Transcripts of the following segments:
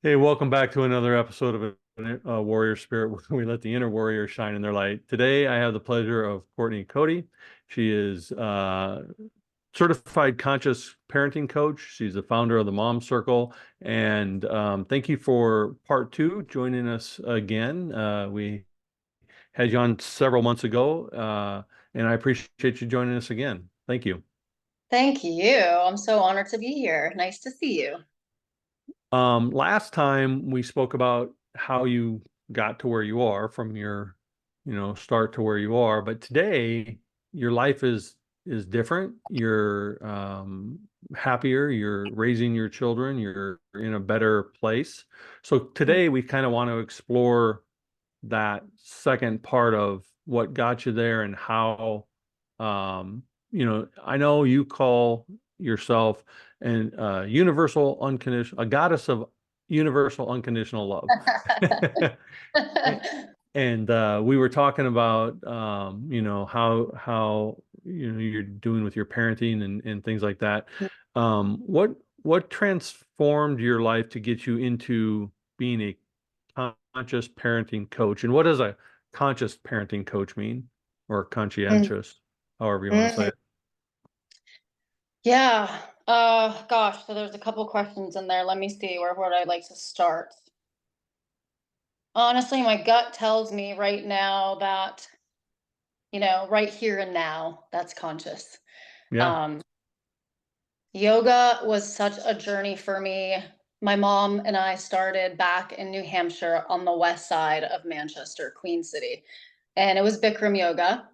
Hey, welcome back to another episode of Warrior Spirit, where we let the inner warrior shine in their light. Today, I have the pleasure of Courtney Cote. She is certified conscious parenting coach. She's the founder of the Mom Circle. And thank you for Part 2 joining us again. We had you on several months ago, and I appreciate you joining us again. Thank you. Thank you. I'm so honored to be here. Nice to see you. Last time we spoke about how you got to where you are from your, start to where you are, but today your life is different. You're happier, you're raising your children, you're in a better place. So today we kind of want to explore that second part of what got you there and how I know you call yourself an universal unconditional, a goddess of universal unconditional love. And we were talking about how you're doing with your parenting and things like that. What transformed your life to get you into being a conscious parenting coach? And what does a conscious parenting coach mean? Or conscientious, however you want to say Mhm. it. Yeah. Gosh, so there's a couple questions in there. Let me see where I'd like to start. Honestly, my gut tells me right now that, right here and now, that's conscious. Yeah. Um, Yoga was such a journey for me. My mom and I started back in New Hampshire on the west side of Manchester, Queen City. And it was Bikram yoga.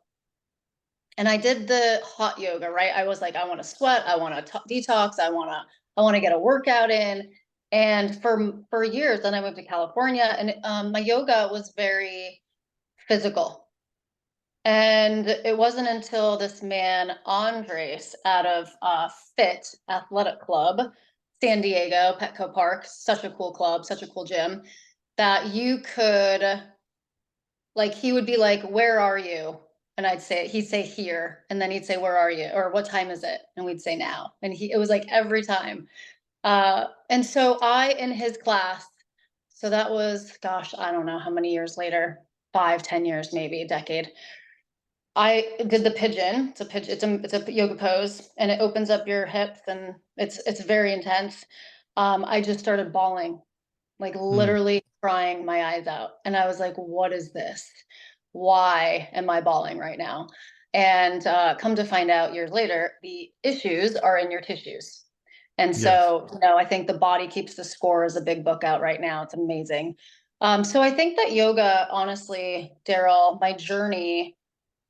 And I did the hot yoga, right? I was like, I want to sweat, I want to detox, I want to get a workout in. And for years, then I moved to California, and my yoga was very physical. And it wasn't until this man, Andres, out of Fit Athletic Club, San Diego, Petco Park, such a cool club, such a cool gym, that you could, like, he would be like, "Where are you?" And he'd say here, and then he'd say, "Where are you?" Or "What time is it?" And we'd say now. And it was like every time. And so in his class, so that was, gosh, I don't know how many years later, 5, 10 years, maybe a decade. I did the pigeon. It's a pigeon. It's a yoga pose, and it opens up your hips, and it's very intense. I just started bawling, like Mm, literally crying my eyes out. And I was like, what is this? Why am I bawling right now? And come to find out years later, the issues are in your tissues. And yes. so, I think The Body Keeps the Score is a big book out right now. It's amazing. So I think that yoga, honestly, Daryl, my journey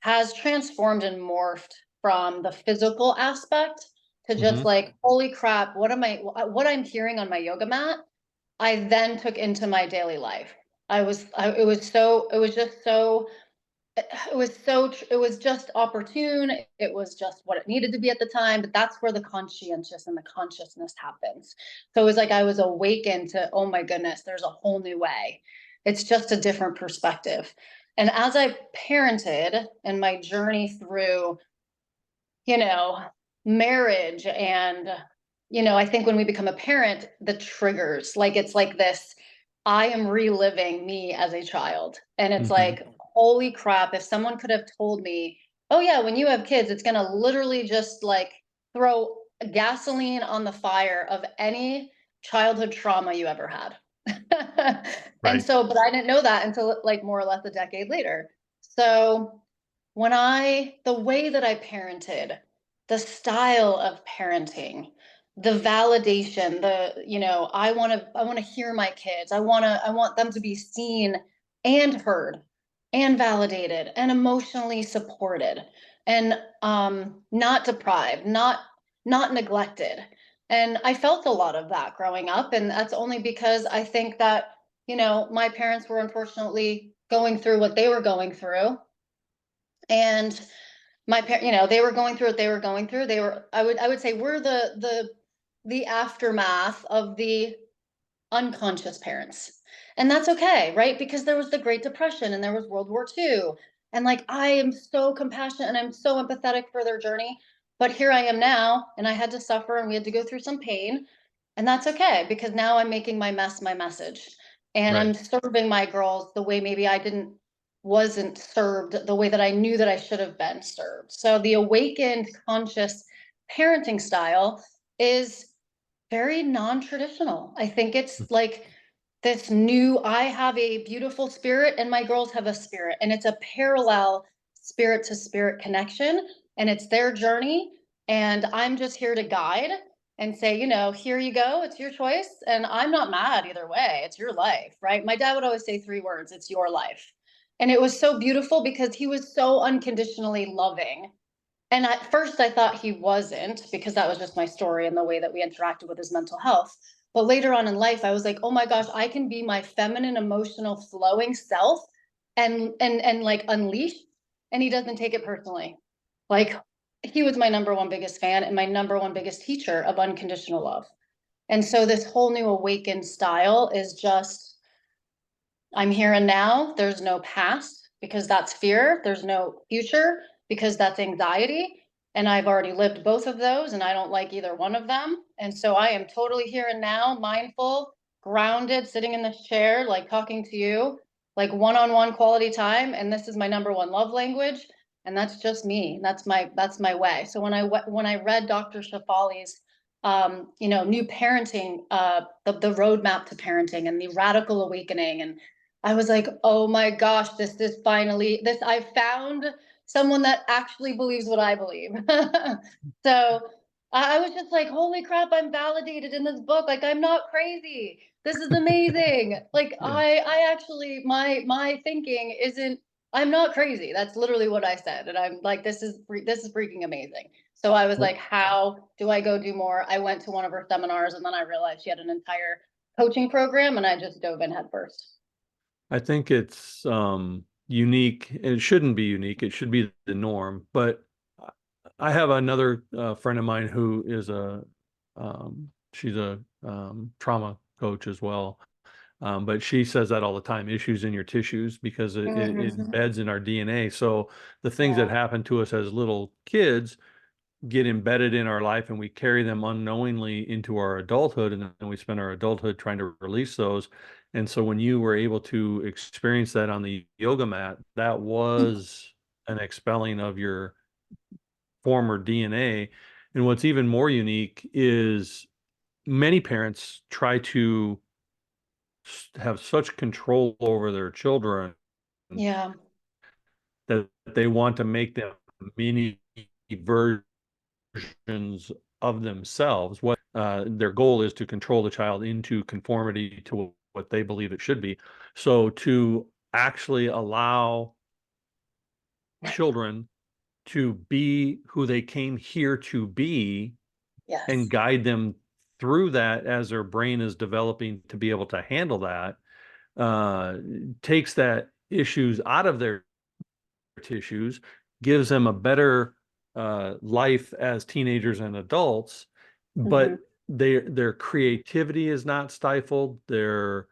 has transformed and morphed from the physical aspect to just Hmm. like, holy crap, what I'm hearing on my yoga mat, I then took into my daily life. It was just opportune. It was just what it needed to be at the time. But that's where the conscientious and the consciousness happens. So it was like I was awakened to, oh my goodness, there's a whole new way. It's just a different perspective. And as I parented and my journey through, you know, marriage and, I think when we become a parent, the triggers, like it's like this, I am reliving me as a child. And it's Hmm. like, holy crap, if someone could have told me, oh yeah, when you have kids, it's gonna literally just like throw gasoline on the fire of any childhood trauma you ever had. And Right. so, but I didn't know that until like more or less a decade later. So the way that I parented, the style of parenting, the validation, I want to hear my kids. I want them to be seen and heard and validated and emotionally supported and not deprived, not neglected. And I felt a lot of that growing up, and that's only because I think that, my parents were unfortunately going through what they were going through, and they were going through what they were going through. I would say we're the aftermath of the unconscious parents. And that's okay, right? Because there was the Great Depression and there was World War II. And like I am so compassionate and I'm so empathetic for their journey. But here I am now, and I had to suffer and we had to go through some pain. And that's okay, because now I'm making my mess my message. And I'm Right. serving my girls the way maybe wasn't served the way that I knew that I should have been served. So the awakened conscious parenting style is very non-traditional. I think it's like this new, I have a beautiful spirit and my girls have a spirit, and it's a parallel spirit to spirit connection, and it's their journey. And I'm just here to guide and say, here you go, it's your choice. And I'm not mad either way. It's your life, right? My dad would always say three words: it's your life. And it was so beautiful because he was so unconditionally loving. And at first, I thought he wasn't, because that was just my story and the way that we interacted with his mental health. But later on in life, I was like, oh my gosh, I can be my feminine, emotional, flowing self and like unleash. And he doesn't take it personally. Like, he was my number one biggest fan and my number one biggest teacher of unconditional love. And so this whole new awakened style is just, I'm here and now. There's no past, because that's fear. There's no future, because that's anxiety. And I've already lived both of those and I don't like either one of them. And so I am totally here and now, mindful, grounded, sitting in this chair, like talking to you, like one-on-one quality time. And this is my number one love language. And that's just me. That's my way. So when I read Dr. Shafali's new parenting, the roadmap to parenting and the radical awakening, and I was like, oh my gosh, this is finally this. I found someone that actually believes what I believe. So I was just like, holy crap, I'm validated in this book. Like, I'm not crazy. This is amazing. Like, Yeah. I actually, my thinking isn't, I'm not crazy. That's literally what I said. And I'm like, this is freaking amazing. So I was Well, like, how do I go do more? I went to one of her seminars and then I realized she had an entire coaching program, and I just dove in head first. I think it's unique, and it shouldn't be unique. It should be the norm. But I have another friend of mine who is she's a trauma coach as well. But she says that all the time: issues in your tissues, because it Mhm. embeds in our DNA. So the things that Yeah. happen to us as little kids get embedded in our life, and we carry them unknowingly into our adulthood, and then we spend our adulthood trying to release those. And so when you were able to experience that on the yoga mat, that was an expelling of your former DNA. And what's even more unique is many parents try to have such control over their children Yeah. that they want to make them mini versions of themselves. What their goal is to control the child into conformity to what they believe it should be. So to actually allow children to be who they came here to be and Yes. guide them through that as their brain is developing to be able to handle that, uh, takes that issues out of their tissues, gives them a better life as teenagers and adults, Hmm. but their creativity is not stifled, their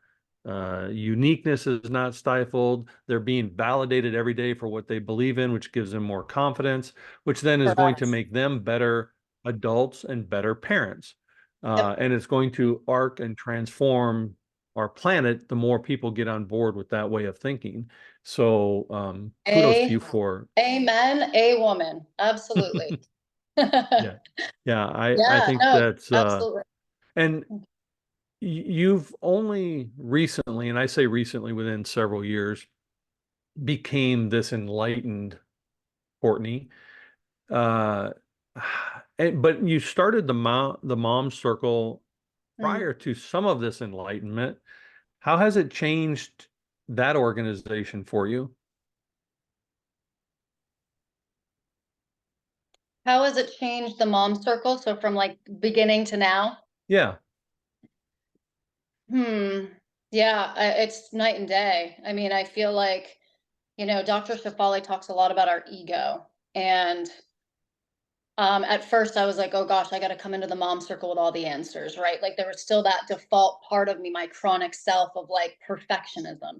uniqueness is not stifled. They're being validated every day for what they believe in, which gives them more confidence, which then is going to Correct. make them better adults and better parents. Yep. And it's going to arc and transform our planet the more people get on board with that way of thinking. So kudos to A you for Amen. A woman. Absolutely. yeah. Yeah, I Yeah, think no, that's absolutely. and you've only recently, and I say recently within several years, became this enlightened Courtney. Uh but you started the mom circle Mm. prior to some of this enlightenment. How has it changed that organization for you? How has it changed the mom circle? So from like beginning to now? Yeah. Hmm. Yeah, it's night and day. I mean, I feel like, Dr. Shafali talks a lot about our ego. And at first I was like, oh gosh, I got to come into the mom circle with all the answers, right? Like there was still that default part of me, my chronic self of like perfectionism.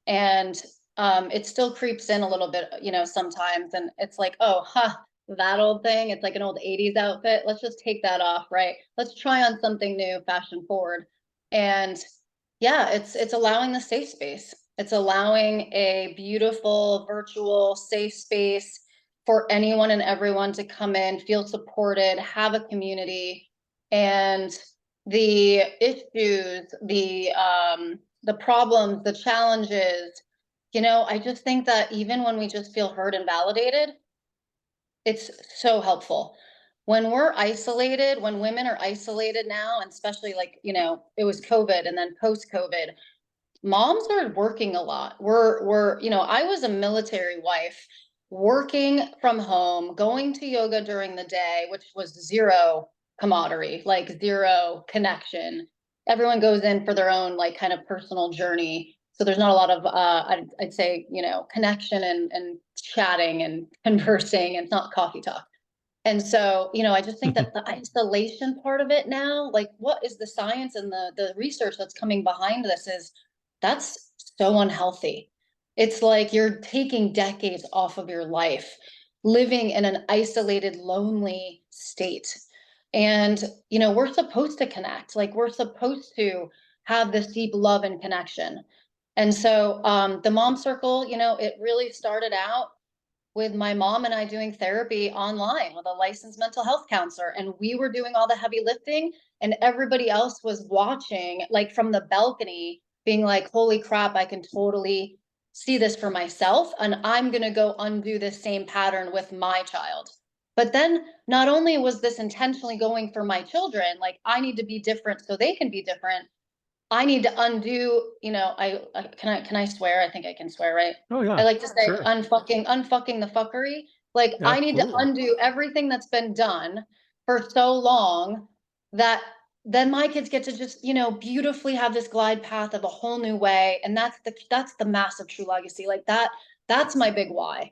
And it still creeps in a little bit, sometimes. And it's like, oh, huh, that old thing. It's like an old 80s outfit. Let's just take that off, right? Let's try on something new, fashion forward. And yeah, it's allowing the safe space. It's allowing a beautiful virtual safe space for anyone and everyone to come in, feel supported, have a community, and the issues, the problems, the challenges, I just think that even when we just feel heard and validated, it's so helpful. When we're isolated, when women are isolated now, and especially like, it was COVID and then post-COVID, moms are working a lot. I was a military wife working from home, going to yoga during the day, which was zero camaraderie, like zero connection. Everyone goes in for their own like kind of personal journey. So there's not a lot of I'd say, connection and chatting and conversing. And it's not coffee talk. And so, I just think that the isolation part of it now, like what is the science and the research that's coming behind this is that's so unhealthy. It's like you're taking decades off of your life, living in an isolated, lonely state. And, we're supposed to connect, like we're supposed to have this deep love and connection. And so the mom circle, it really started out with my mom and I doing therapy online with a licensed mental health counselor. And we were doing all the heavy lifting, and everybody else was watching, like from the balcony, being like, holy crap, I can totally see this for myself. And I'm going to go undo this same pattern with my child. But then not only was this intentionally going for my children, like I need to be different so they can be different. I need to undo, can I swear? I think I can swear, right? Oh I yeah, like to say sure. unfucking the fuckery. Like I need to Absolutely. undo everything that's been done for so long that then my kids get to just, beautifully have this glide path of a whole new way. And that's the massive true legacy. Like that's my big why.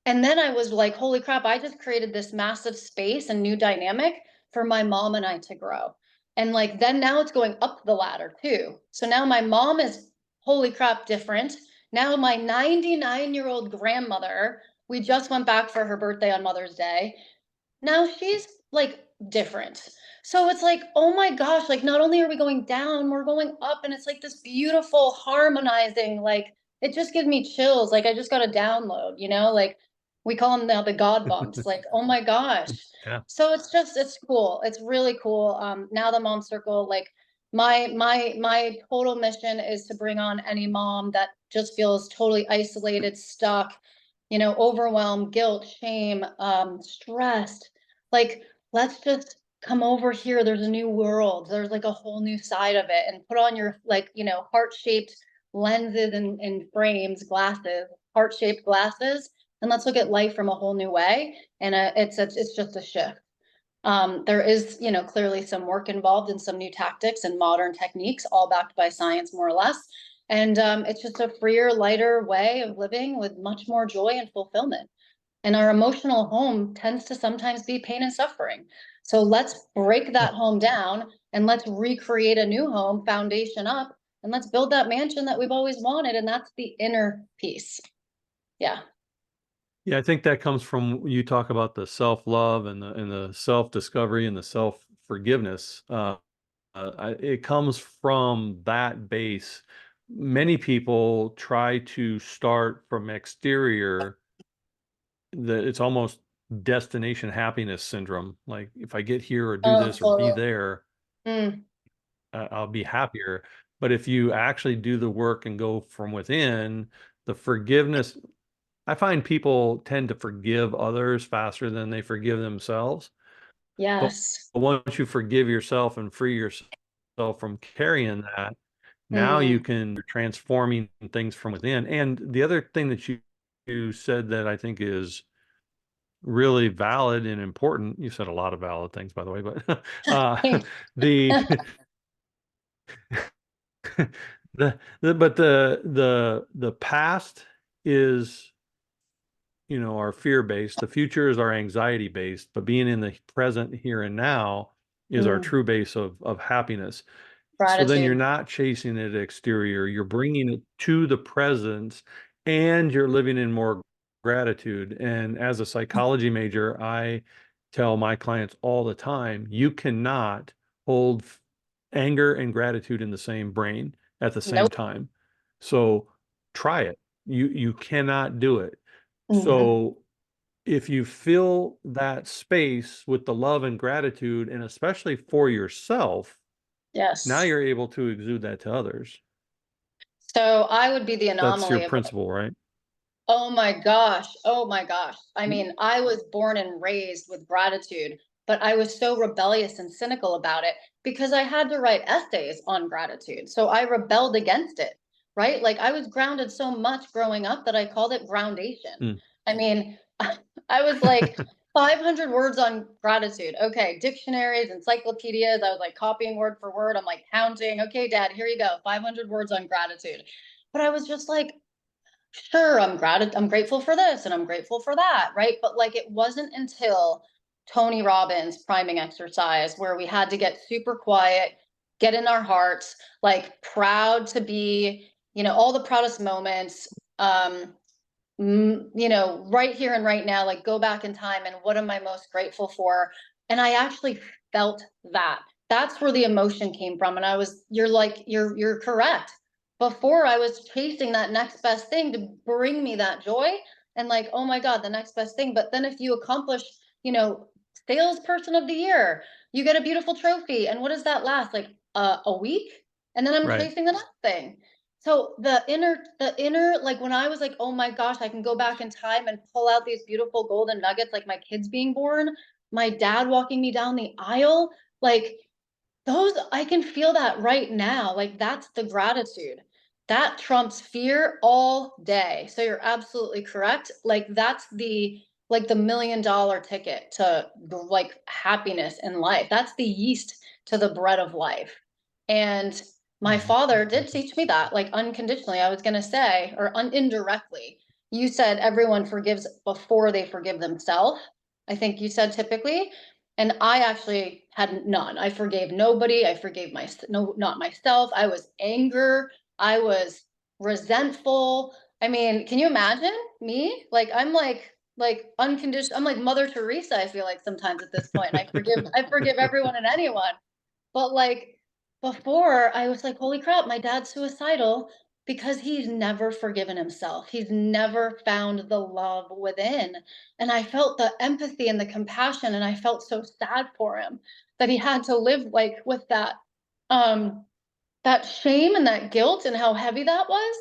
And then I was like, holy crap, I just created this massive space and new dynamic for my mom and I to grow. And like then now it's going up the ladder too. So now my mom is holy crap different. Now my 99-year-old grandmother, we just went back for her birthday on Mother's Day. Now she's like different. So it's like, oh my gosh, like not only are we going down, we're going up, and it's like this beautiful harmonizing, like it just gives me chills. Like I just got a download, like we call them now the God bumps. Like, oh my gosh. Yeah. So it's cool. It's really cool. Now the mom circle, like my total mission is to bring on any mom that just feels totally isolated, stuck, overwhelmed, guilt, shame, stressed. Like, let's just come over here. There's a new world. There's like a whole new side of it. And put on your like, heart-shaped lenses and frames, glasses, heart-shaped glasses, and let's look at life from a whole new way. And it's just a shift. There is, clearly some work involved in some new tactics and modern techniques, all backed by science, more or less. And it's just a freer, lighter way of living with much more joy and fulfillment. And our emotional home tends to sometimes be pain and suffering. So let's break Yeah. that home down and let's recreate a new home, foundation up, and let's build that mansion that we've always wanted. And that's the inner peace. Yeah. Yeah, I think that comes from you talk about the self-love and the self-discovery and the self-forgiveness. It comes from that base. Many people try to start from exterior, that it's almost destination happiness syndrome. Like if I get here or do Oh, this or be totally. there, Mm, I'll be happier. But if you actually do the work and go from within, the forgiveness, I find people tend to forgive others faster than they forgive themselves. But yes. once you forgive yourself and free yourself from carrying that, now you Mm, can transforming things from within. And the other thing that you said that I think is really valid and important, you said a lot of valid things, by the way, but the the past is, our fear based. The future is our anxiety based, but being in the present here and now is our mm, true base of happiness. So then you're gratitude. not chasing it exterior, you're bringing it to the present, and you're living in more gratitude. And as a psychology major, I tell my clients all the time, you cannot hold anger and gratitude in the same brain at the same Nope. time. So try it. You cannot do it. Hmm. So if you fill that space with the love and gratitude, and especially for yourself, now Yes. you're able to exude that to others. So I would be the That's your anomaly of like, principle, right? oh my gosh. Oh my gosh. I mean, I was born and raised with gratitude, but I was so rebellious and cynical about it because I had to write essays on gratitude. So I rebelled against it, right? Like I was grounded so much growing up that I called it groundation. Mm. I mean, I was like 500 words on gratitude. Okay, dictionaries, encyclopedias. I was like copying word for word. I'm like counting. Okay, dad, here you go. 500 words on gratitude. But I was just like, sure, I'm grateful for this and I'm grateful for that, right? But like it wasn't until Tony Robbins priming exercise where we had to get super quiet, get in our hearts, like proud to be, all the proudest moments, right here and right now, like go back in time and what am I most grateful for? And I actually felt that. That's where the emotion came from. And you're correct. Before I was chasing that next best thing to bring me that joy and like, oh my God, the next best thing. But then if you accomplish, you know, salesperson of the year, you get a beautiful trophy. And what does that last? Like a week? And then I'm Right. chasing the next thing. So the inner, like when I was like, oh my gosh, I can go back in time and pull out these beautiful golden nuggets, like my kids being born, my dad walking me down the aisle, like those, I can feel that right now. Like that's the gratitude. That trumps fear all day. So you're absolutely correct. Like that's the $1 million ticket to like happiness in life. That's the yeast to the bread of life. And my father did teach me that, like unconditionally, I was going to say, or indirectly. You said everyone forgives before they forgive themselves. I think you said typically. And I actually had none. I forgave nobody. I forgave no, not myself. I was anger. I was resentful. I mean, can you imagine me? Like I'm like unconditional. I'm like Mother Teresa, I feel like sometimes at this point. And I forgive everyone and anyone. But like before, I was like, holy crap, my dad's suicidal because he's never forgiven himself. He's never found the love within. And I felt the empathy and the compassion, and I felt so sad for him that he had to live like with um that shame and that guilt and how heavy that was.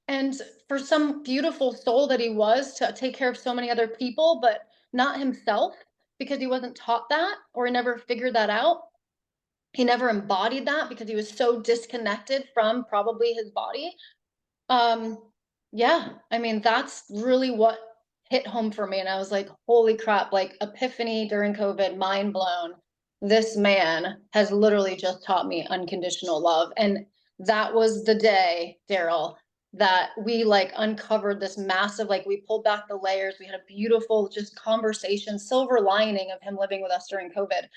And for some beautiful soul that he was to take care of so many other people, but not himself because he wasn't taught that or he never figured that out, he never embodied that because he was so disconnected from probably his body. Um, yeah, I mean, that's really what hit home for me. And I was like, holy crap, like epiphany during COVID, mind blown. This man has literally just taught me unconditional love. And that was the day, Daryl, that we like uncovered this massive, like we pulled back the layers. We had a beautiful just conversation, silver lining of him living with us during COVID.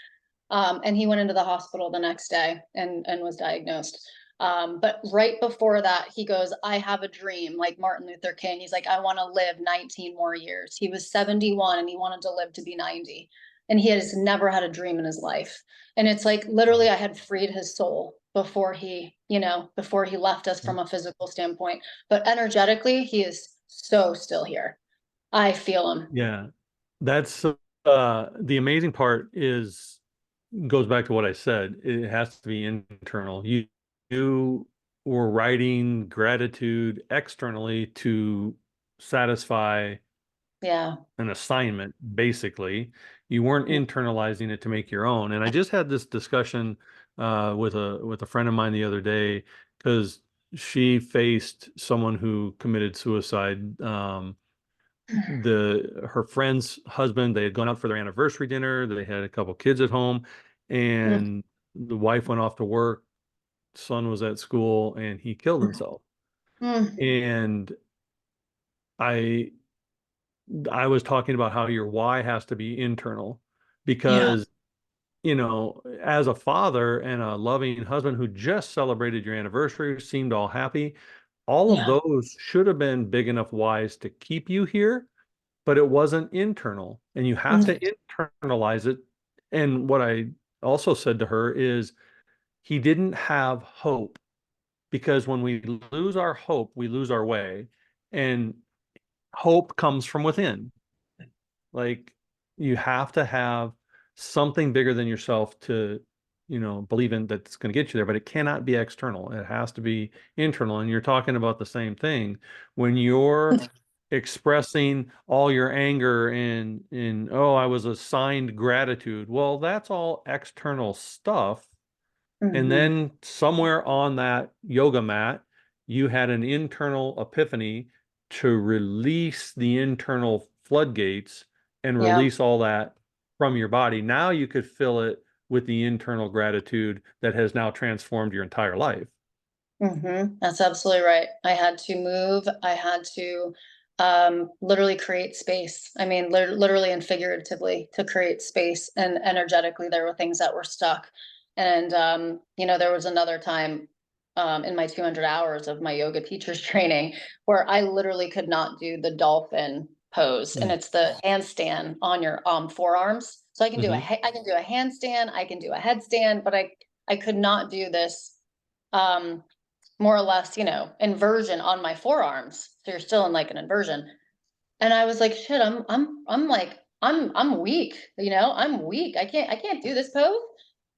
And he went into the hospital the next day and was diagnosed. But right before that, he goes, I have a dream, like Martin Luther King. He's like, I want to live 19 more years. He was 71 and he wanted to live to be 90. And he has never had a dream in his life. And it's like literally I had freed his soul before he left us from a physical standpoint. But energetically, he is so still here. I feel him. Yeah. That's the amazing part is goes back to what I said. It has to be internal. You were writing gratitude externally to satisfy Yeah. an assignment, basically. You weren't internalizing it to make your own. And I just had this discussion with a friend of mine the other day because she faced someone who committed suicide. Her friend's husband, they had gone out for their anniversary dinner. They had a couple kids at home, Mm, and the wife went off to work. Son was at school, and he killed himself. mm, And I I was talking about how your why has to be internal yeah. because, as a father and a loving husband who just celebrated your anniversary, seemed all happy, all of Yeah. those should have been big enough whys to keep you here. but it wasn't internal. And you have to Mhm. internalize it. And what I also said to her is he didn't have hope, because when we lose our hope, we lose our way. And hope comes from within. Like, you have to have something bigger than yourself to, believe in, that's going to get you there, but it cannot be external. It has to be internal. And you're talking about the same thing when you're expressing all your anger in, oh, I was assigned gratitude. Well, that's all external stuff. And Mhm. then somewhere on that yoga mat, you had an internal epiphany to release the internal floodgates and Yeah. release all that from your body. Now you could fill it with the internal gratitude that has now transformed your entire life. That's absolutely right. I had to move. I had to literally create space. I mean, literally and figuratively to create space, and energetically there were things that were stuck. And there was another time in my 200 hours of my yoga teacher's training where I literally could not do the dolphin pose, and Mm. it's the handstand on your forearms. So Hmm. I can do a handstand, I can do a headstand, but I could not do this um more or less, inversion on my forearms. So you're still in like an inversion. And I was like, shit, I'm weak, I'm weak. I can't do this pose.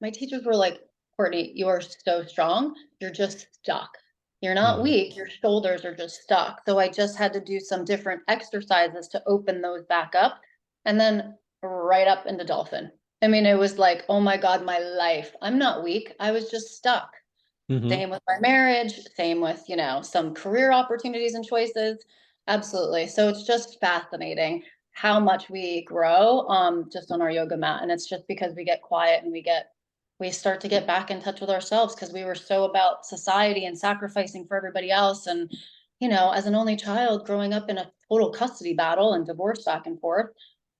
My teachers were like, Courtney, you are so strong. You're just stuck. You're not Hmm. weak. Your shoulders are just stuck. So I just had to do some different exercises to open those back up, and then right up into dolphin. I mean, it was like, oh my God, my life. I'm not weak. I was just stuck. Hmm. Same with my marriage, same with, some career opportunities and choices. Absolutely. So it's just fascinating how much we grow just on our yoga mat. And it's just because we get quiet and we start to get back in touch with ourselves, because we were so about society and sacrificing for everybody else. And, as an only child growing up in a total custody battle and divorce back and forth,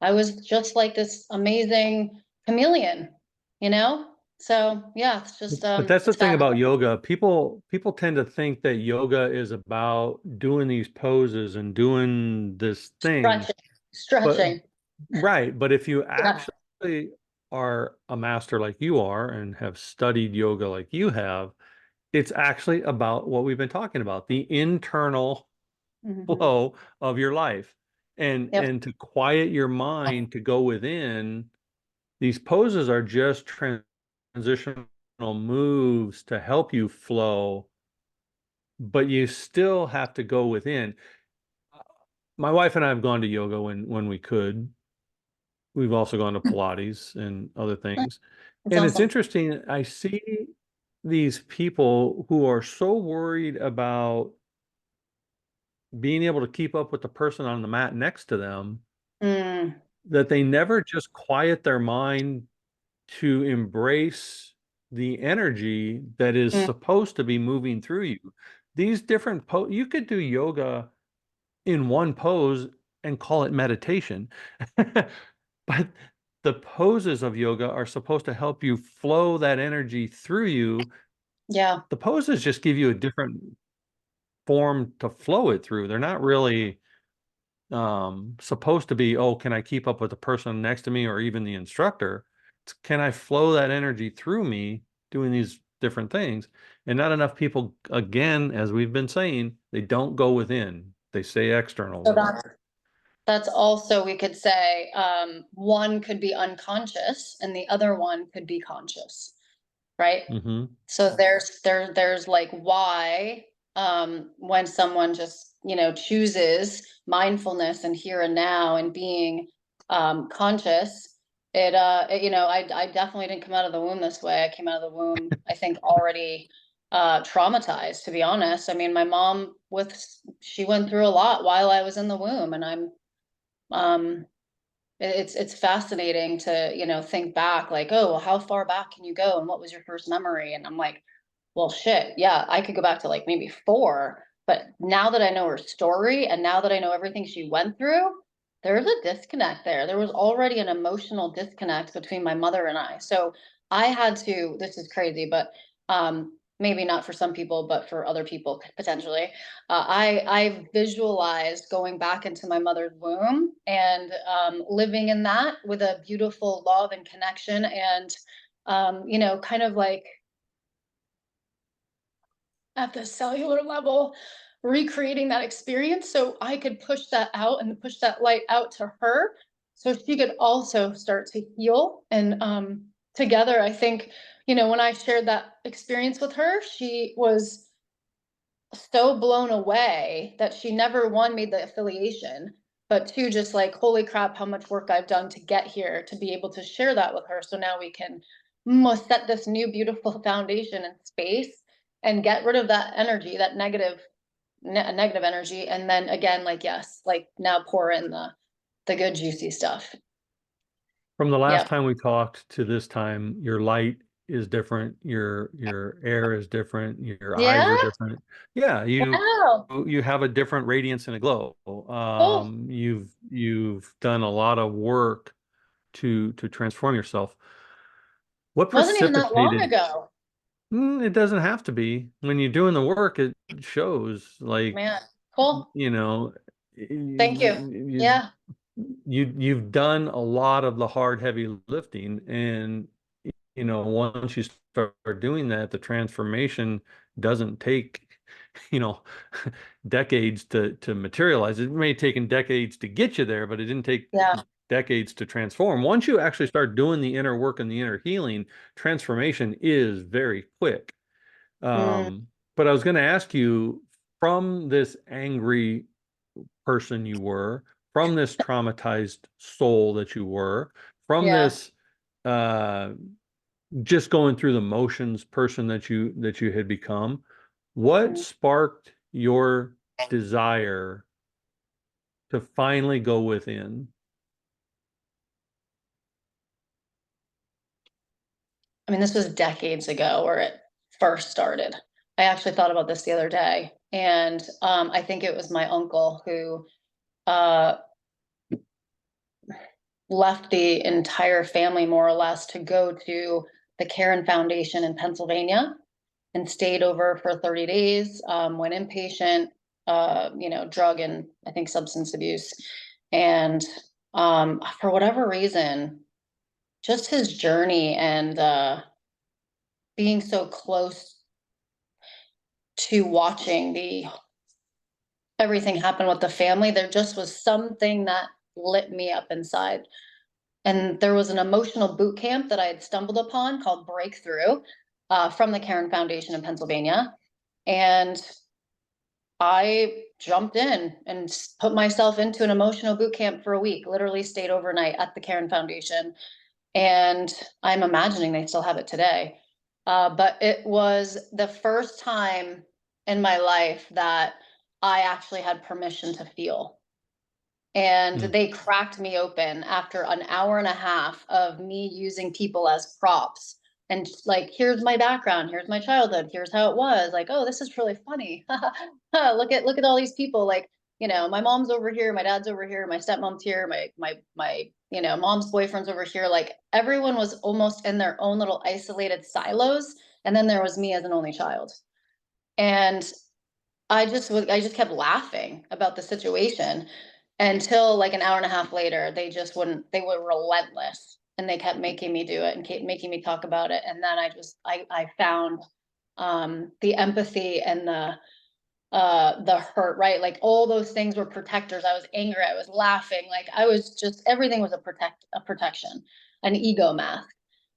I was just like this amazing chameleon, you know? So yeah, it's just But that's the it's thing about fabulous. yoga. People tend to think that yoga is about doing these poses and doing this thing. Stretching, But stretching. right, but if you Yeah. actually are a master like you are and have studied yoga like you have, it's actually about what we've been talking about, the internal Hmm. flow of your life. Yep. And to quiet your mind to go within, these poses are just transitional moves to help you flow, but you still have to go within. My wife and I have gone to yoga when we could. We've also gone to Pilates and other things. It's And it's awesome. interesting, I see these people who are so worried about being able to keep up with the person on the mat next to them Mm, that they never just quiet their mind to embrace the energy that is mm, supposed to be moving through you. These different you could do yoga in one pose and call it meditation. But the poses of yoga are supposed to help you flow that energy through you. yeah. The poses just give you a different form to flow it through. They're not really supposed to be, oh, can I keep up with the person next to me or even the instructor? It's, can I flow that energy through me doing these different things? And not enough people, again, as we've been saying, they don't go within. They stay external So with it. that's also, we could say, one could be unconscious and the other one could be conscious, right? Hmm. So there's like why when someone just, chooses mindfulness and here and now and being conscious, I definitely didn't come out of the womb this way. I came out of the womb, I think, already traumatized, to be honest. I mean, my mom, she went through a lot while I was in the womb, and um it's fascinating to, think back, like, oh, well, how far back can you go and what was your first memory? And I'm like, well, shit, yeah, I could go back to like maybe 4, but now that I know her story and now that I know everything she went through, there's a disconnect there. There was already an emotional disconnect between my mother and I. So I had to, this is crazy, but maybe not for some people, but for other people potentially. I visualized going back into my mother's womb and living in that with a beautiful love and connection, and you know, kind of like at the cellular level, recreating that experience so I could push that out and push that light out to her so she could also start to heal. And together, I think, you know, when I shared that experience with her, she was so blown away that she never, one, made the affiliation, but two, just like, holy crap, how much work I've done to get here to be able to share that with her. So now we can set this new beautiful foundation and space and get rid of that energy, that negative energy. And then again, like, yes, like now pour in the good, juicy stuff. From the last Yeah. time we talked to this time, your light is different, your air is different, your eyes are Yeah. different. Yeah, Wow. you have a different radiance and a glow. Cool. You've done a lot of work to transform yourself. What Wasn't even that long precipitated? ago. It doesn't have to be. When you're doing the work, it shows. Like, Man. Cool. you know, Thank you. Yeah. you've done a lot of the hard, heavy lifting, and once you start doing that, the transformation doesn't take, you know, decades to materialize. It may have taken decades to get you there, but it didn't take Yeah. decades to transform. Once you actually start doing the inner work and the inner healing, transformation is very quick. Mm, But I was going to ask you, from this angry person you were, from this traumatized soul that you were, from yeah. this uh, just going through the motions person that you had become, what Mm. sparked your desire to finally go within? I mean, this was decades ago where it first started. I actually thought about this the other day, and I think it was my uncle who uh, left the entire family more or less to go to the Karen Foundation in Pennsylvania and stayed over for 30 days, went inpatient, you know, drug and I think substance abuse. And for whatever reason, just his journey and being so close to watching the everything happen with the family, there just was something that lit me up inside. And there was an emotional boot camp that I had stumbled upon called Breakthrough from the Karen Foundation in Pennsylvania. And I jumped in and put myself into an emotional boot camp for a week, literally stayed overnight at the Karen Foundation. And I'm imagining they still have it today. But it was the first time in my life that I actually had permission to feel. And Mm. they cracked me open after an hour and a half of me using people as props. And like, here's my background, here's my childhood, here's how it was. Like, oh, this is really funny. Look at all these people. Like, you know, my mom's over here, my dad's over here, my stepmom's here, my you know, mom's boyfriend's over here. Like everyone was almost in their own little isolated silos. And then there was me as an only child. And I just kept laughing about the situation until like an hour and a half later, they just wouldn't, they were relentless and they kept making me do it and kept making me talk about it. And then I found the empathy and the hurt, right? Like all those things were protectors. I was angry, I was laughing, like I was just, everything was a protection, an ego mask.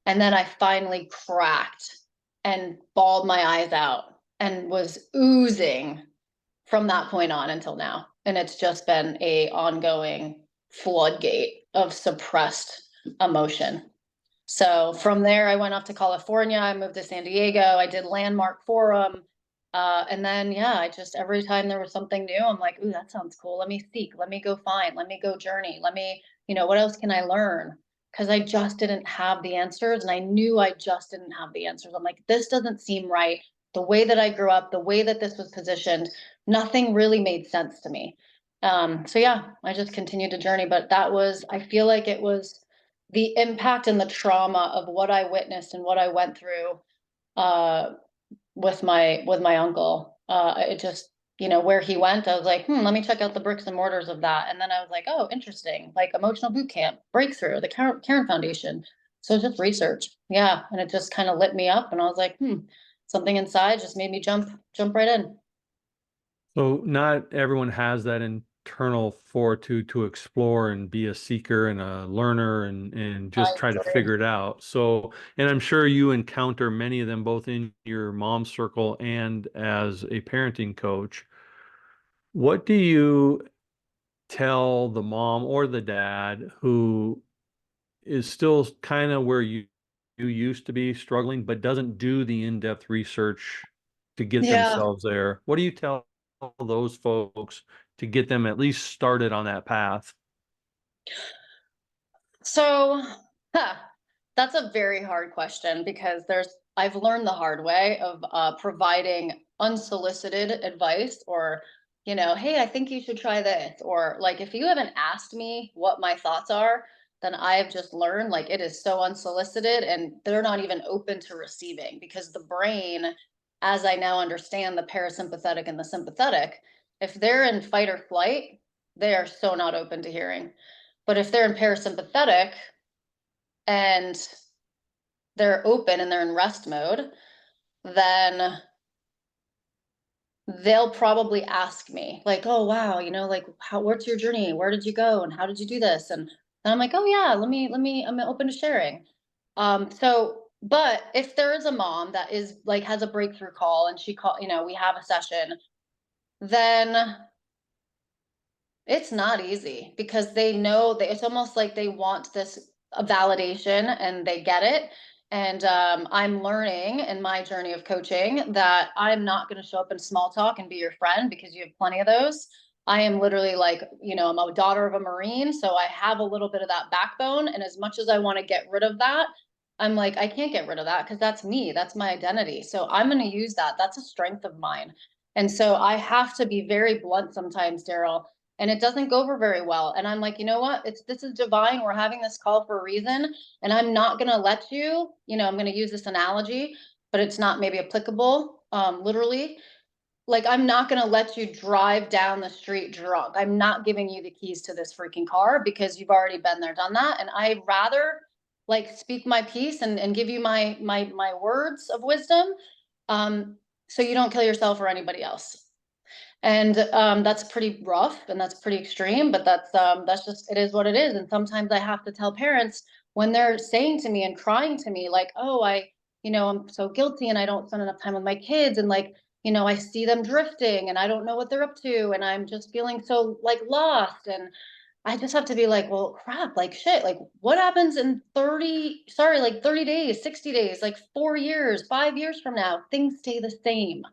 And then I finally cracked and bawled my eyes out and was oozing from that point on until now. And it's just been a ongoing floodgate of suppressed emotion. So from there, I went off to California. I moved to San Diego. I did Landmark Forum. And then, yeah, I just, every time there was something new, I'm like, ooh, that sounds cool. Let me seek, let me go find, let me go journey. Let me, you know, what else can I learn? Because I just didn't have the answers. And I knew I just didn't have the answers. I'm like, this doesn't seem right. The way that I grew up, the way that this was positioned, nothing really made sense to me. So yeah, I just continued to journey. But that was, I feel like it was the impact and the trauma of what I witnessed and what I went through uh, with my uncle. It just, where he went, I was like, let me check out the bricks and mortars of that. And then I was like, oh, interesting. Like emotional boot camp, breakthrough, the Karen Foundation. So just research. Yeah. And it just kind of lit me up. And I was like, something inside just made me jump right in. So not everyone has that internal fortitude to explore and be a seeker and a learner and I just try to agree. figure it out. So, and I'm sure you encounter many of them both in your mom circle and as a parenting coach. What do you tell the mom or the dad who is still kind of where you used to be struggling, but doesn't do the in-depth research to get Yeah. themselves there? What do you tell those folks to get them at least started on that path? So, huh, that's a very hard question because I've learned the hard way of providing unsolicited advice or, hey, I think you should try this. Or like, if you haven't asked me what my thoughts are, then I've just learned like it is so unsolicited and they're not even open to receiving because the brain, as I now understand the parasympathetic and the sympathetic, if they're in fight or flight, they are so not open to hearing. But if they're in parasympathetic and they're open and they're in rest mode, then they'll probably ask me like, "Oh wow, like what's your journey? Where did you go and how did you do this?" And I'm like, "Oh yeah, let me I'm open to sharing." But if there is a mom that is like has a breakthrough call and we have a session, then it's not easy because they know that it's almost like they want this a validation and they get it. And I'm learning in my journey of coaching that I'm not going to show up in small talk and be your friend because you have plenty of those. I am literally like, I'm a daughter of a Marine. So I have a little bit of that backbone. And as much as I want to get rid of that, I'm like, I can't get rid of that because that's me. That's my identity. So I'm going to use that. That's a strength of mine. And so I have to be very blunt sometimes, Daryl, and it doesn't go over very well. And I'm like, you know what? This is divine. We're having this call for a reason, and I'm not going to let you. I'm going to use this analogy, but it's not maybe applicable literally. Like I'm not going to let you drive down the street drunk. I'm not giving you the keys to this freaking car because you've already been there, done that, and I'd rather like speak my piece and give you my words of wisdom, um, so you don't kill yourself or anybody else. And that's pretty rough and that's pretty extreme, but that's just it is what it is. And sometimes I have to tell parents when they're saying to me and crying to me like, oh, I'm so guilty and I don't spend enough time with my kids, and like, I see them drifting and I don't know what they're up to and I'm just feeling so like lost. And I just have to be like, well, crap, like shit, like what happens in 30 days, 60 days, like 4 years, 5 years from now, things stay the same.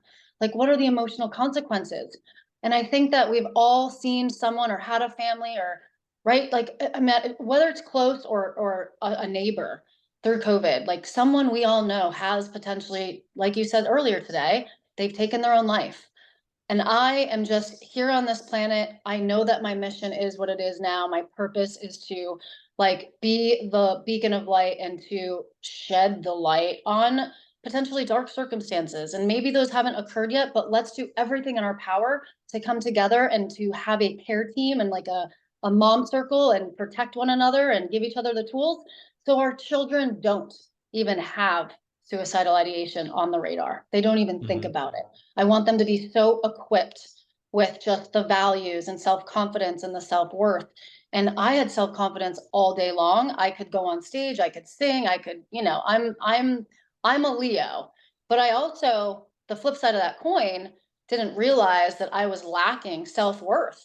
Like, what are the emotional consequences? And I think that we've all seen someone or had a family or, right, like, I mean, whether it's close or a neighbor through COVID, like someone we all know has potentially, like you said earlier today, they've taken their own life. And I am just here on this planet. I know that my mission is what it is now. My purpose is to like be the beacon of light and to shed the light on potentially dark circumstances. And maybe those haven't occurred yet, but let's do everything in our power to come together and to have a care team and like a mom circle and protect one another and give each other the tools so our children don't even have suicidal ideation on the radar. They don't even think Hmm. about it. I want them to be so equipped with just the values and self-confidence and the self-worth. And I had self-confidence all day long. I could go on stage, I could sing, I could, I'm a Leo. But I also, the flip side of that coin, didn't realize that I was lacking self-worth.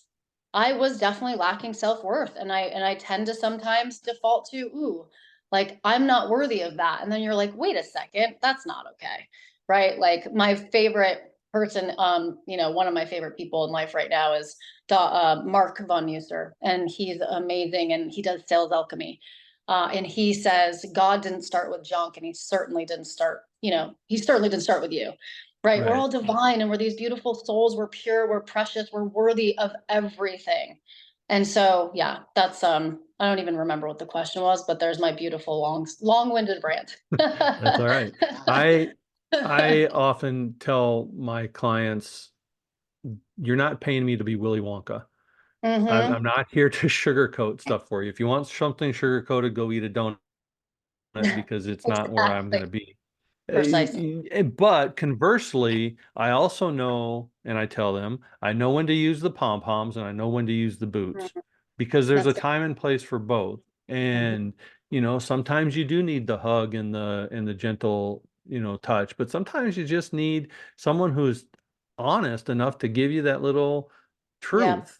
I was definitely lacking self-worth. And I tend to sometimes default to, ooh, like I'm not worthy of that. And then you're like, wait a second, that's not okay. Right. Like my favorite person, one of my favorite people in life right now is Mark von Muser, and he's amazing, and he does sales alchemy. And he says God didn't start with junk, and he certainly didn't start with you. Right? We're Right. all divine, and we're these beautiful souls. We're pure. We're precious. We're worthy of everything. And so, yeah, that's I don't even remember what the question was, but there's my beautiful long-winded rant. That's all right. I I often tell my clients, you're not paying me to be Willy Wonka. I'm Mm-hmm. not here to sugarcoat stuff for you. If you want something sugarcoated, go eat a donut because it's not where I'm going Exactly. to be. Precisely. But conversely, I also know, and I tell them, I know when to use the pom-poms and I know when to use the boots Mhm. because there's a That's it. time and place for both. Mhm. And, sometimes you do need the hug and the gentle, touch, but sometimes you just need someone who's honest enough to give you that little Yeah. truth,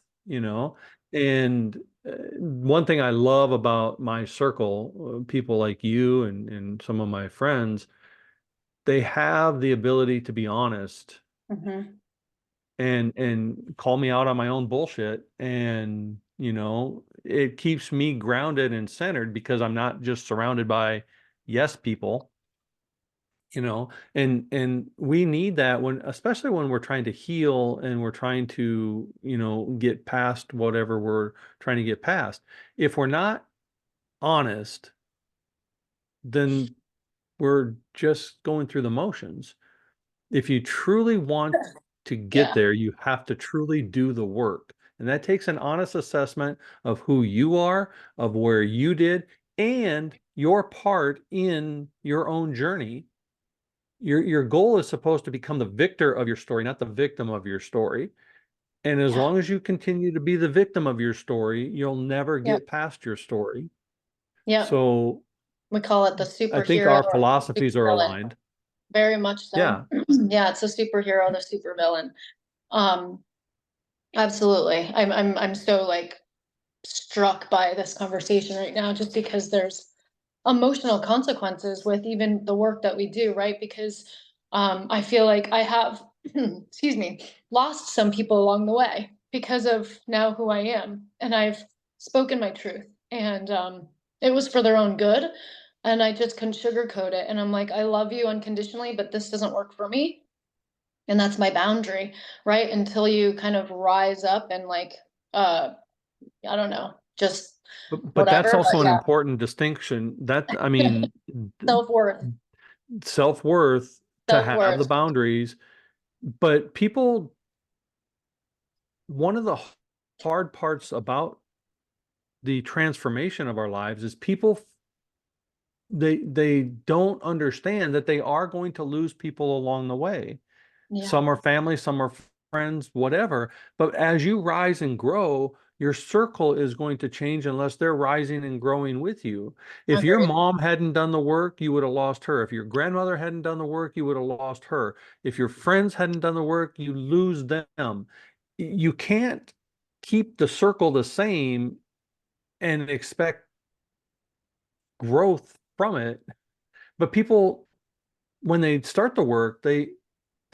And one thing I love about my circle, people like you and some of my friends, they have the ability to be honest Hmm. and call me out on my own bullshit. And, it keeps me grounded and centered because I'm not just surrounded by yes people, and we need that when, especially when we're trying to heal and we're trying to, get past whatever we're trying to get past. If we're not honest, then we're just going through the motions. If you truly want to get Yeah. there, you have to truly do the work. And that takes an honest assessment of who you are, of where you did, and your part in your own journey. Your goal is supposed to become the victor of your story, not the victim of your story. And as Yeah. long as you continue to be the victim of your story, you'll never Yep. get past your story. Yep. So We call it the I think superhero our or philosophies are supervillain. aligned. Very much so. Yeah. Yeah, it's the superhero, the supervillain. Um, absolutely. I'm so like struck by this conversation right now just because there's emotional consequences with even the work that we do, right? Because I feel like I have, excuse me, lost some people along the way because of now who I am. And I've spoken my truth. And it was for their own good. And I just couldn't sugarcoat it. And I'm like, I love you unconditionally, but this doesn't work for me. And that's my boundary, right? Until you kind of rise up and like, I don't know, just But that's whatever. But also an yeah, important distinction. I mean, self-worth, self-worth to have the self-worth. boundaries. But people, one of the hard parts about the transformation of our lives is people, they don't understand that they are going to lose people along the way. Yeah, Some are family, some are friends, whatever. But as you rise and grow, your circle is going to change unless they're rising and growing with you. If your agreed. mom hadn't done the work, you would have lost her. If your grandmother hadn't done the work, you would have lost her. If your friends hadn't done the work, you lose them. You can't keep the circle the same and expect growth from it. But people, when they start the work, they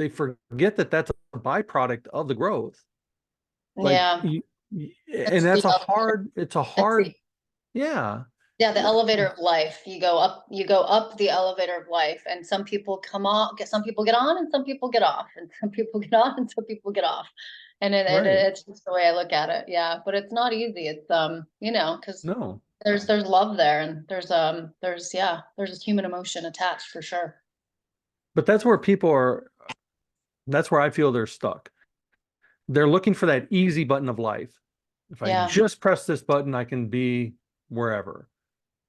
forget that that's a byproduct of the growth. Like Yeah, and it's the that's a elevator. hard, it's a It's the hard, yeah. Yeah, the elevator of life. You go up the elevator of life, and some people come on, get some people get on, and some people get off, and some people get on, and some people get off, and Right. it's just the way I look at it. Yeah, but it's not easy. It's because No. there's love there, and there's human emotion attached for sure. But that's where I feel they're stuck. They're looking for that easy button of life. If I Yeah. just press this button, I can be wherever.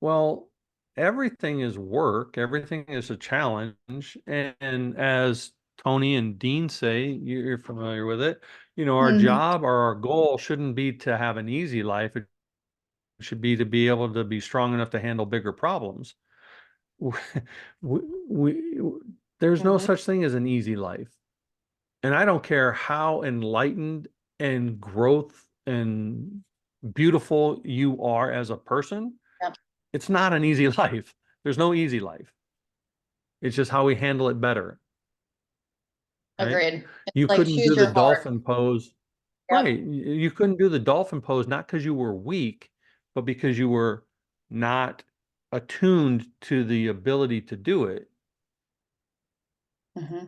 Well, everything is work, everything is a challenge. And as Tony and Dean say, you're familiar with it, our Hmm. job or our goal shouldn't be to have an easy life. It should be to be able to be strong enough to handle bigger problems. We, we, there's no Hmm. such thing as an easy life. And I don't care how enlightened and growth and beautiful you are as a person, Yeah. it's not an easy life. There's no easy life. It's just how we handle it better, right? Agreed. It's You like couldn't choose do the your heart. dolphin pose. Right. Yep. You couldn't do the dolphin pose, not because you were weak, but because you were not attuned to the ability to do it. Hmm.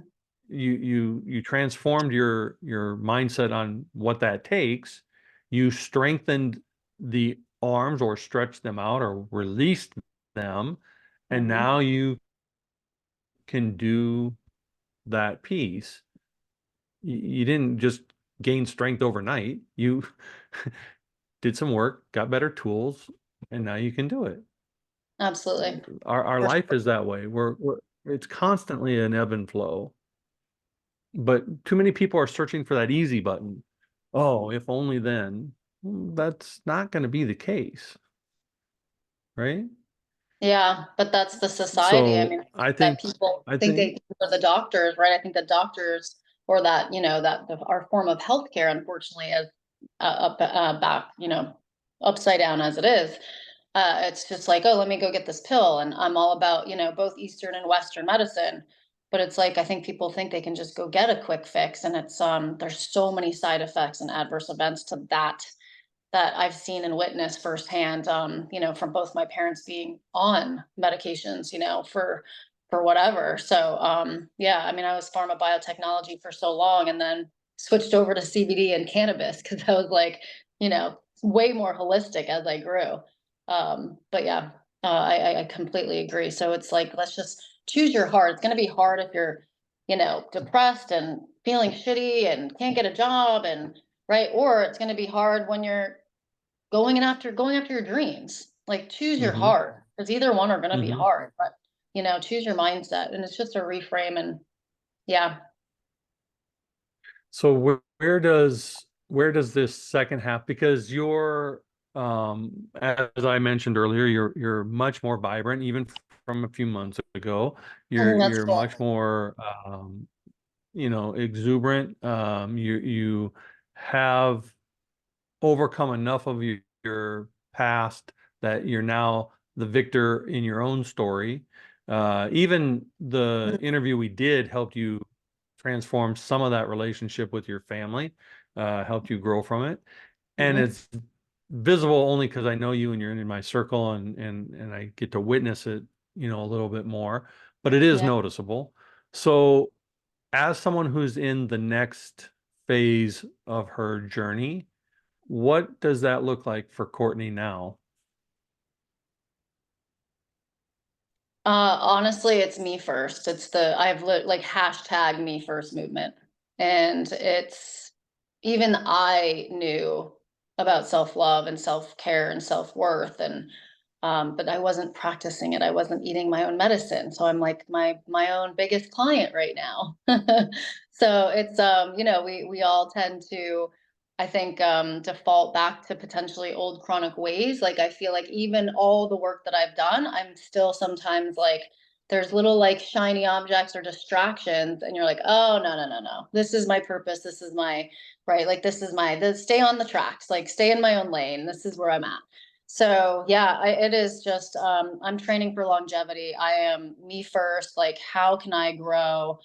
You transformed your mindset on what that takes. You strengthened the arms or stretched them out or released them, and Hmm. now you can do. that piece. You didn't just gain strength overnight. You did some work, got better tools, and now you can do it. Absolutely. Our For life sure. is that way. We're it's constantly an ebb and flow. But too many people are searching for that easy button. Oh, if only then. That's not going to be the case, right? Yeah, but that's the society. I mean, So I that think, people I think think, they are the doctors, right? I think the doctors or that, our form of healthcare, unfortunately, is back, upside down as it is. It's just like, oh, let me go get this pill. And I'm all about, both Eastern and Western medicine. But it's like, I think people think they can just go get a quick fix. And there's so many side effects and adverse events to that I've seen and witnessed firsthand, from both my parents being on medications, for whatever. So, yeah, I mean, I was pharma biotechnology for so long and then switched over to CBD and cannabis because I was like, way more holistic as I grew. But yeah, I completely agree. So it's like, let's just choose your heart. It's going to be hard if you're, depressed and feeling shitty and can't get a job and right. Or it's going to be hard when you're going after your dreams. Like choose your hmm heart because either one are going to be hmm hard, but choose your mindset and it's just a reframe and yeah. So where does this second half, because you're as I mentioned earlier, you're much more vibrant even from a few months ago. You're That's you're cool. much more exuberant. You have overcome enough of your past that you're now the victor in your own story. Even the Mhm. interview we did helped you transform some of that relationship with your family, helped you grow from it. And Mhm. it's visible only because I know you and you're in my circle and I get to witness it, a little bit more, but it is Yeah. noticeable. So as someone who's in the next phase of her journey, what does that look like for Courtney now? Honestly, it's me first. I've like hashtag me first movement. And it's even I knew about self-love and self-care and self-worth and but I wasn't practicing it. I wasn't eating my own medicine. So I'm like my own biggest client right now. So it's we all tend to I think default back to potentially old chronic ways. Like I feel like even all the work that I've done, I'm still sometimes like there's little like shiny objects or distractions, and you're like, oh no, no, no, no. This is my purpose. This is my right. Like this is stay on the tracks, like stay in my own lane. This is where I'm at. So yeah, it is just I'm training for longevity. I am me first. Like, how can I grow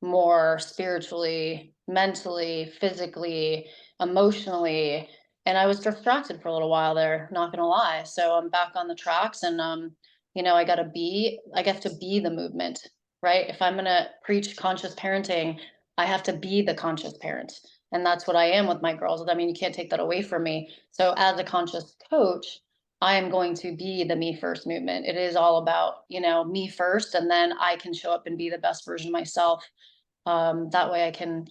more spiritually, mentally, physically, emotionally. And I was distracted for a little while there, not gonna lie. So I'm back on the tracks and I have to be the movement, right? If I'm gonna preach conscious parenting, I have to be the conscious parent. And that's what I am with my girls. I mean, you can't take that away from me. So as a conscious coach, I am going to be the me first movement. It is all about, me first, and then I can show up and be the best version of myself. That way I can,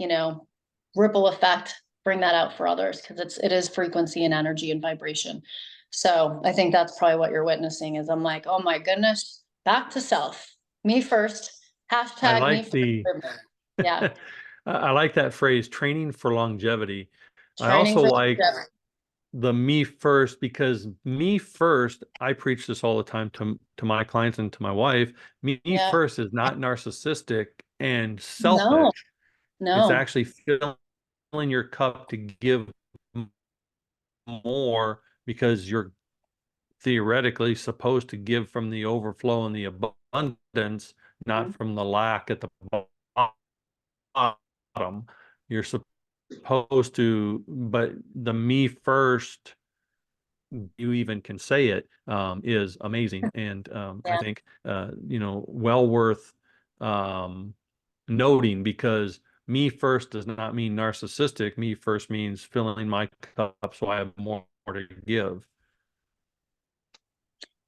ripple effect, bring that out for others because it is frequency and energy and vibration. So I think that's probably what you're witnessing is I'm like, oh my goodness, back to self, me first, I hashtag me like first. Yeah. I like that phrase, training for longevity. I Training also for like longevity. the me first, because me first, I preach this all the time to my clients and to my wife. Me Yeah. first is not narcissistic and No, selfish. It's no. actually filling your cup to give more because you're theoretically supposed to give from the overflow and the abundance, not Mhm. from the lack at the bottom. You're supposed to, but the me first, you even can say it, is amazing. And I Yeah. think, well worth um, noting, because me first does not mean narcissistic. Me first means filling my cup so I have more to give.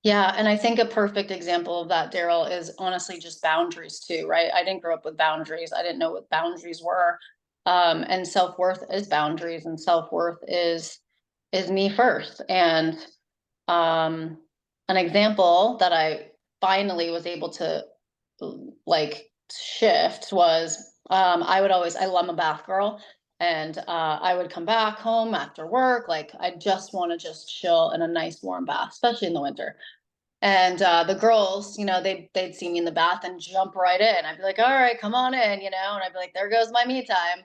Yeah, and I think a perfect example of that, Daryl, is honestly just boundaries too, right? I didn't grow up with boundaries. I didn't know what boundaries were. And self-worth is boundaries, and self-worth is me first. And um, an example that I finally was able to like shift was I'm a bath girl, and I would come back home after work, like I just want to just chill in a nice warm bath, especially in the winter. And the girls, they'd see me in the bath and jump right in. I'd be like, all right, come on in, and I'd be like, there goes my me time.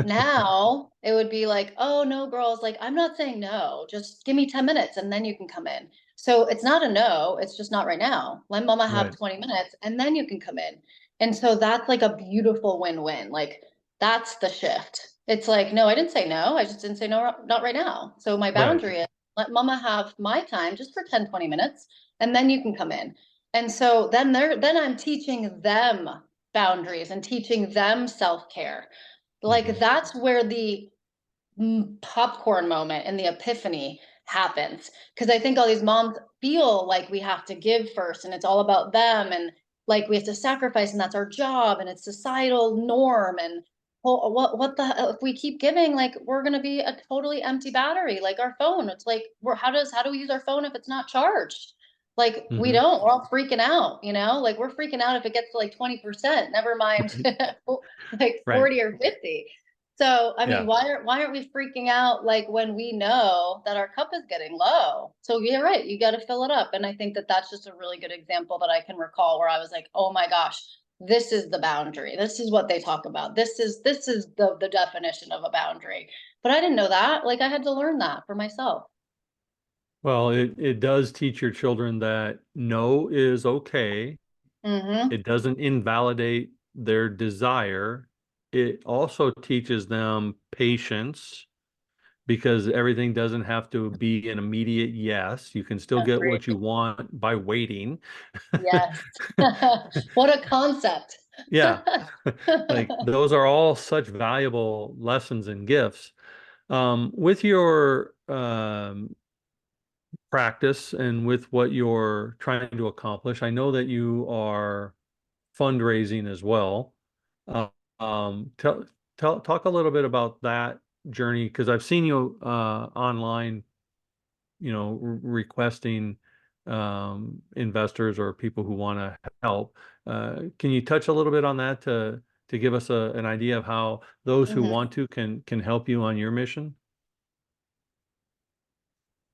Now it would be like, oh no, girls, like I'm not saying no, just give me 10 minutes and then you can come in. So it's not a no, it's just not right now. Let mama have Right. 20 minutes and then you can come in. And so that's like a beautiful win-win. Like that's the shift. It's like, no, I didn't say no. I just didn't say no, not right now. So my Right. boundary is let mama have my time just for 10, 20 minutes and then you can come in. And so then I'm teaching them boundaries and teaching them self-care. Like Hmm. that's where the popcorn moment and the epiphany happens. Because I think all these moms feel like we have to give first and it's all about them, and like we have to sacrifice and that's our job and it's societal norm. And well, what the hell, if we keep giving, like we're gonna be a totally empty battery, like our phone. It's like how do we use our phone if it's not charged? Like we Hmm. don't, we're all freaking out, like we're freaking out if it gets to like 20%, never mind Right. like Right. 40 or 50. So, I mean, Yeah. why aren't we freaking out like when we know that our cup is getting low? So you're right, you got to fill it up. And I think that that's just a really good example that I can recall where I was like, oh my gosh, this is the boundary. This is what they talk about. This is the definition of a boundary. But I didn't know that. Like I had to learn that for myself. Well, it does teach your children that no is okay. Mm-hmm. It doesn't invalidate their desire. It also teaches them patience because everything doesn't have to be an immediate yes. You can still get Agree. what you want by waiting. Yes. What a concept. Yeah. Like those are all such valuable lessons and gifts. With your practice and with what you're trying to accomplish, I know that you are fundraising as well. Uh, tell talk a little bit about that journey because I've seen you online, requesting investors or people who want to help. Can you touch a little bit on that to give us an idea of how those who Mhm. want to can help you on your mission?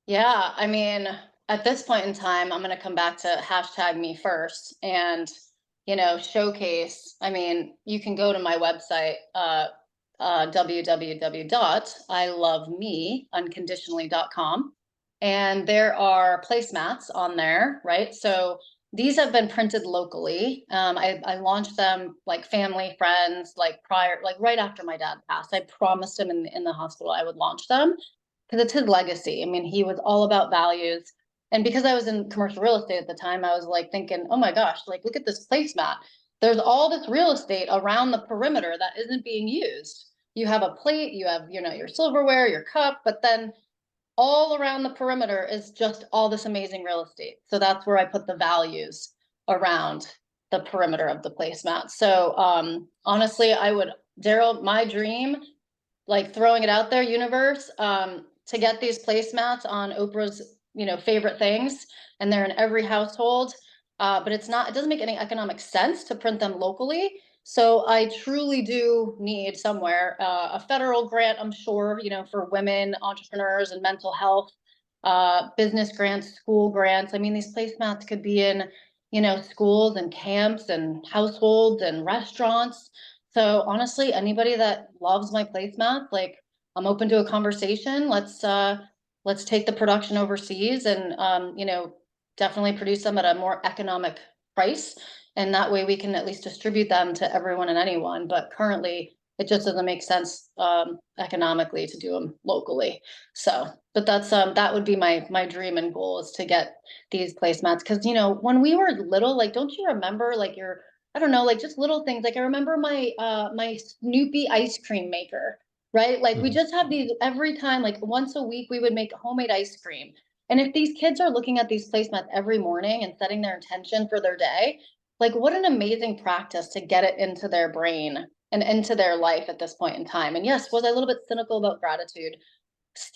Yeah, I mean, at this point in time, I'm going to come back to hashtag me first and, showcase. I mean, you can go to my website, www.ilovemeunconditionnally.com, and there are placemats on there, right? So these have been printed locally. I launched them like family, friends, like prior, like right after my dad passed. I promised him in the hospital I would launch them because it's his legacy. I mean, he was all about values. And because I was in commercial real estate at the time, I was like thinking, oh my gosh, like look at this placemat. There's all this real estate around the perimeter that isn't being used. You have a plate, you have, your silverware, your cup, but then all around the perimeter is just all this amazing real estate. So that's where I put the values around the perimeter of the placemat. So honestly, Daryl, my dream, like throwing it out there, universe, to get these placemats on Oprah's, favorite things, and they're in every household. But it doesn't make any economic sense to print them locally. So I truly do need somewhere a federal grant, I'm sure, for women entrepreneurs and mental health, business grants, school grants. I mean, these placemats could be in, schools and camps and households and restaurants. So honestly, anybody that loves my placemats, like I'm open to a conversation. Let's take the production overseas and definitely produce them at a more economic price. And that way we can at least distribute them to everyone and anyone. But currently it just doesn't make sense economically to do them locally. So, but that would be my dream and goal is to get these placemats. Because when we were little, like don't you remember like your I don't know, like just little things. Like I remember my Snoopy ice cream maker, right? Like we Mhm. just have these every time, like once a week we would make homemade ice cream. And if these kids are looking at these placemats every morning and setting their intention for their day, like what an amazing practice to get it into their brain and into their life at this point in time. And yes, was I a little bit cynical about gratitude?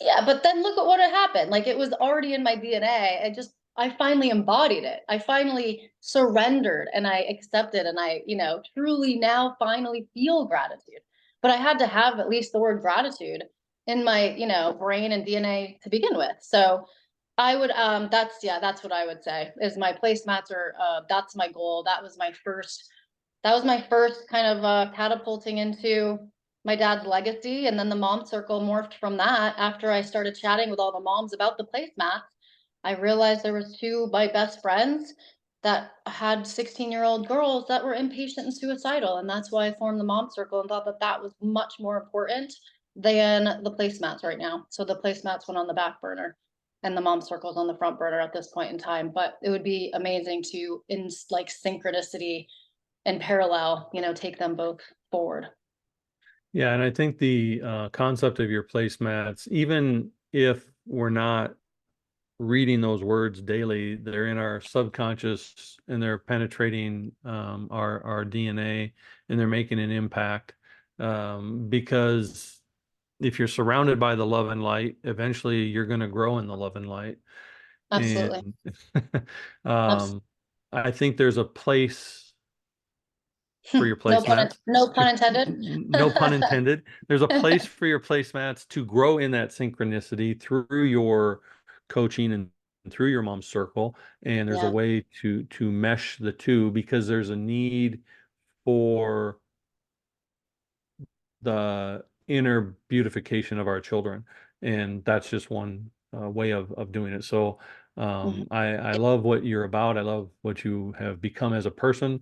Yeah, but then look at what had happened. Like it was already in my DNA. I finally embodied it. I finally surrendered and I accepted and I, truly now finally feel gratitude. But I had to have at least the word gratitude in my, brain and DNA to begin with. So I would that's what I would say is my placemats are that's my goal. That was my first kind of catapulting into my dad's legacy. And then the mom circle morphed from that. After I started chatting with all the moms about the placemats, I realized there was two of my best friends that had 16-year-old girls that were impatient and suicidal. And that's why I formed the mom circle and thought that that was much more important than the placemats right now. So the placemats went on the back burner and the mom circle's on the front burner at this point in time. But it would be amazing to, in like synchronicity and parallel, take them both forward. Yeah, and I think the concept of your placemats, even if we're not reading those words daily, they're in our subconscious and they're penetrating our DNA and they're making an impact. Because if you're surrounded by the love and light, eventually you're going to grow in the love and light. Absolutely. And Absolutely. um, I think there's a place for your No pun, placemats no to, pun intended. no pun intended. There's a place for your placemats to grow in that synchronicity through your coaching and through your mom's circle. And there's a Yeah, way to mesh the two because there's a need for the inner beautification of our children. And that's just one way of doing it. So mhm. I love what you're about. I love what you have become as a person.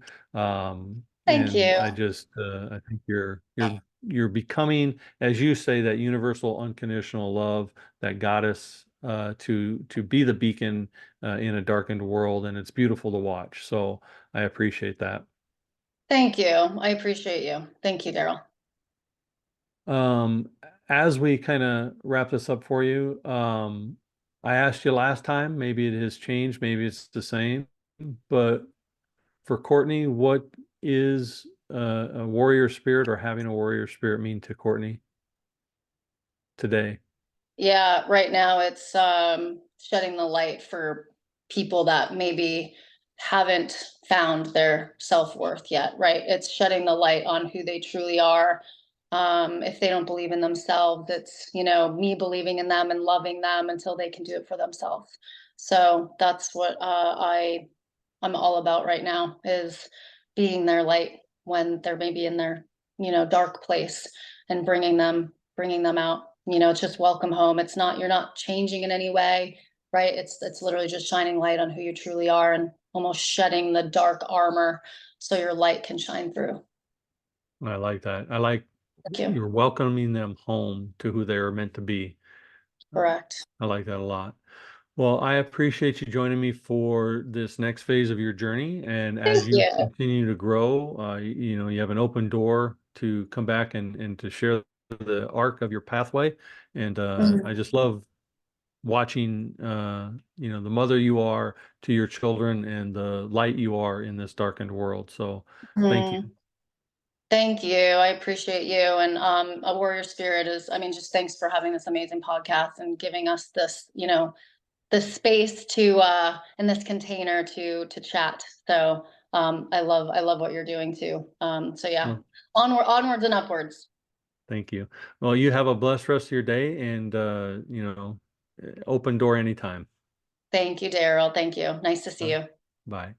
Thank And you. I think you're becoming, as you say, that universal unconditional love, that goddess to be the beacon in a darkened world. And it's beautiful to watch. So I appreciate that. Thank you. I appreciate you. Thank you, Daryl. Um, as we kind of wrap this up for you, I asked you last time, maybe it has changed, maybe it's the same, but for Courtney, what is a warrior spirit or having a warrior spirit mean to Courtney today? Yeah, right now it's shedding the light for people that maybe haven't found their self-worth yet, right? It's shedding the light on who they truly are. If they don't believe in themselves, it's, me believing in them and loving them until they can do it for themselves. So that's what I'm all about right now is being their light when they're maybe in their, dark place and bringing them out. It's just welcome home. It's not, you're not changing in any way, right? It's literally just shining light on who you truly are and almost shedding the dark armor so your light can shine through. I like that. I like Thank you. you're welcoming them home to who they are meant to be. Correct. I like that a lot. Well, I appreciate you joining me for this next phase of your journey. And as Thank you you. continue to grow, you have an open door to come back and to share the arc of your pathway. And I Mhm. just love watching, the mother you are to your children and the light you are in this darkened world. So thank you. Mhm. Thank you. I appreciate you. And a warrior spirit is, I mean, just thanks for having this amazing podcast and giving us this, the space to in this container to chat. So I love what you're doing too. So yeah. Well, Onwards and upwards. thank you. Well, you have a blessed rest of your day and, open door anytime. Thank you, Daryl. Thank you. Nice to see Bye. you. Bye.